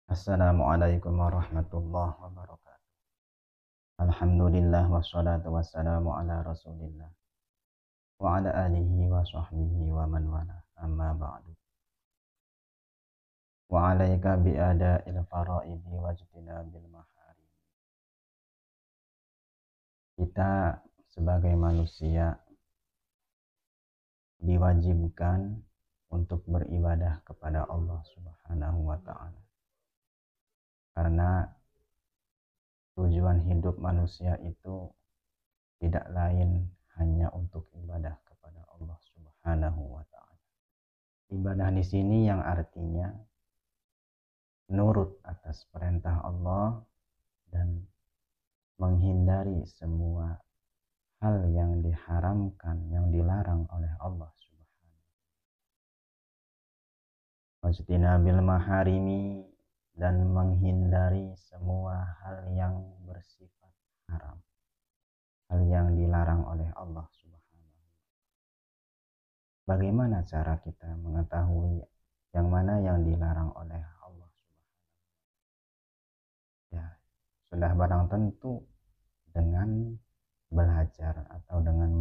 Assalamualaikum warahmatullahi wabarakatuh. Alhamdulillah wassalatu wassalamu ala Rasulillah wa ala alihi wa sahbihi wa man wala. Amma ba'du. Wa alaika bi ada'il faraidi wajtinabil maharim. Kita sebagai manusia diwajibkan untuk beribadah kepada Allah Subhanahu wa taala. Karena tujuan hidup manusia itu tidak lain hanya untuk ibadah kepada Allah Subhanahu wa taala. Ibadah di sini yang artinya nurut atas perintah Allah dan menghindari semua hal yang diharamkan, yang dilarang oleh Allah Subhanahu. Wajtinabil maharimi, dan menghindari semua hal yang bersifat haram, hal yang dilarang oleh Allah Subhanahu. Bagaimana cara kita mengetahui yang mana yang dilarang oleh Allah Subhanahu? Ya, sudah barang tentu dengan belajar atau dengan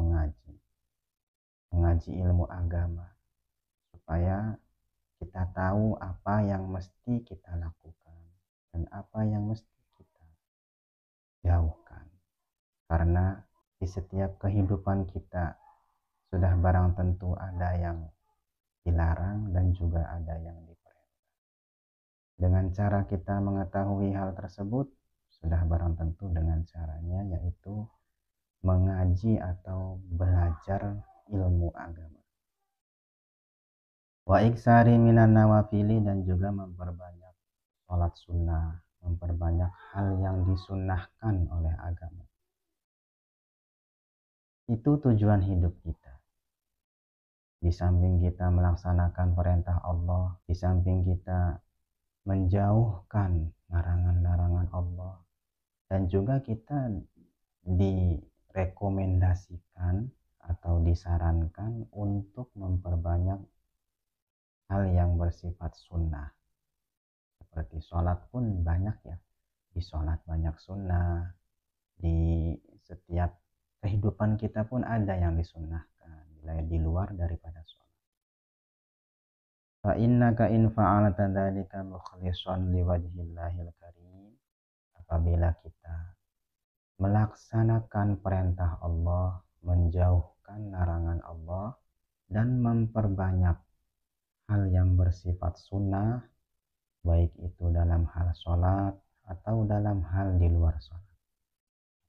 mengaji ilmu agama, supaya kita tahu apa yang mesti kita lakukan dan apa yang mesti kita jauhkan. Karena di setiap kehidupan kita sudah barang tentu ada yang dilarang dan juga ada yang diperintah. Dengan cara kita mengetahui hal tersebut, sudah barang tentu dengan caranya yaitu mengaji atau belajar ilmu agama. Wa iksari minan nawafili, dan juga memperbanyak sholat sunnah, memperbanyak hal yang disunnahkan oleh agama. Itu tujuan hidup kita. Di samping kita melaksanakan perintah Allah, di samping kita menjauhkan larangan-larangan Allah, dan juga kita direkomendasikan atau disarankan untuk memperbanyak hal yang bersifat sunnah. Seperti sholat pun banyak ya, di sholat banyak sunnah, di setiap kehidupan kita pun ada yang disunnahkan di luar daripada sholat. Fa innaka in fa'alta dzalika mukhlishan liwajhillahil karim. Apabila kita melaksanakan perintah Allah, menjauhkan larangan Allah, dan memperbanyak hal yang bersifat sunnah, baik itu dalam hal sholat atau dalam hal di luar sholat.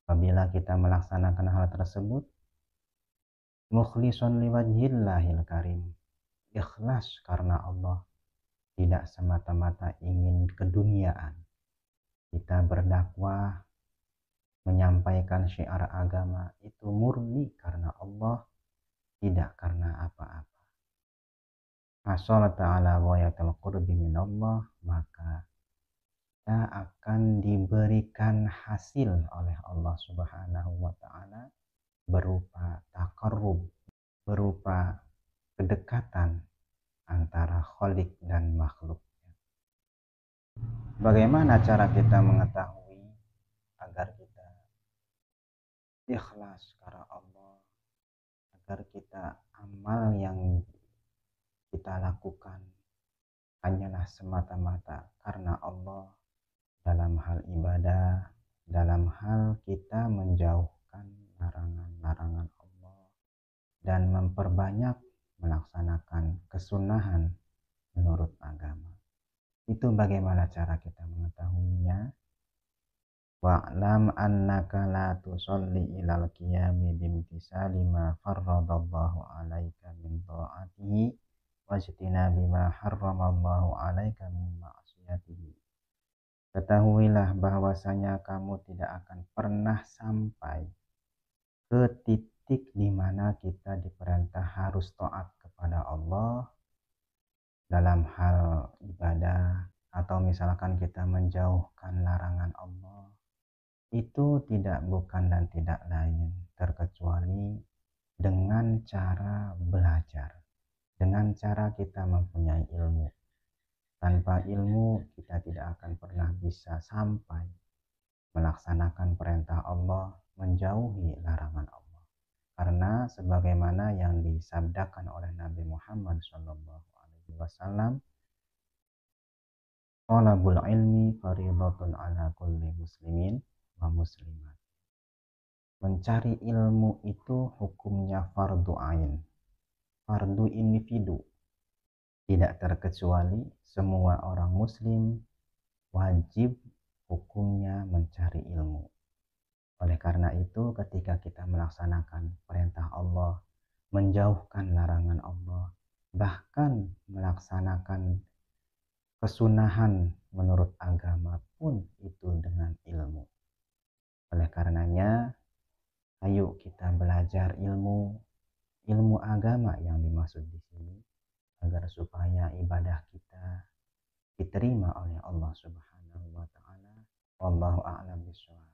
Apabila kita melaksanakan hal tersebut mukhlishan liwajhillahil karim, ikhlas karena Allah, tidak semata-mata ingin keduniaan. Kita berdakwah, menyampaikan syiar agama itu murni karena Allah, tidak karena apa-apa. Hasalat ta'ala ghayatul qurbi minallah, maka kita akan diberikan hasil oleh Allah Subhanahu wa ta'ala berupa taqarrub, berupa kedekatan antara khalik dan makhluk. Bagaimana cara kita mengetahui agar kita ikhlas karena Allah, agar kita amal yang kita lakukan hanyalah semata-mata karena Allah, dalam hal ibadah, dalam hal kita menjauhkan larangan-larangan Allah dan memperbanyak melaksanakan kesunahan menurut agama. Itu bagaimana cara kita mengetahuinya? Wa'lam annaka la tusalli ilal qiyami bimtisali ma farradallahu alaika min ta'atihi wajtinabi ma harramallahu alaika min ma'siyatihi. Ketahuilah bahwasanya kamu tidak akan pernah sampai ke titik di mana kita diperintah harus taat kepada Allah dalam hal ibadah, atau misalkan kita menjauhkan larangan Allah, itu bukan dan tidak lain terkecuali dengan cara belajar, dengan cara kita mempunyai ilmu. Tanpa ilmu kita tidak akan pernah bisa sampai melaksanakan perintah Allah, menjauhi larangan Allah. Karena sebagaimana yang disabdakan oleh Nabi Muhammad SAW, "Thalabul ilmi fardhatun ala kulli muslimin wa muslimat." Mencari ilmu itu hukumnya fardu ain, fardu individu. Tidak terkecuali semua orang muslim wajib hukumnya mencari ilmu. Oleh karena itu, ketika kita melaksanakan perintah Allah, menjauhkan larangan Allah, bahkan melaksanakan kesunahan menurut agama pun itu dengan ilmu. Oleh karenanya, ayo kita belajar ilmu agama yang dimaksud di sini, agar supaya ibadah kita diterima oleh Allah Subhanahu wa taala. Wallahu a'lam bishawab.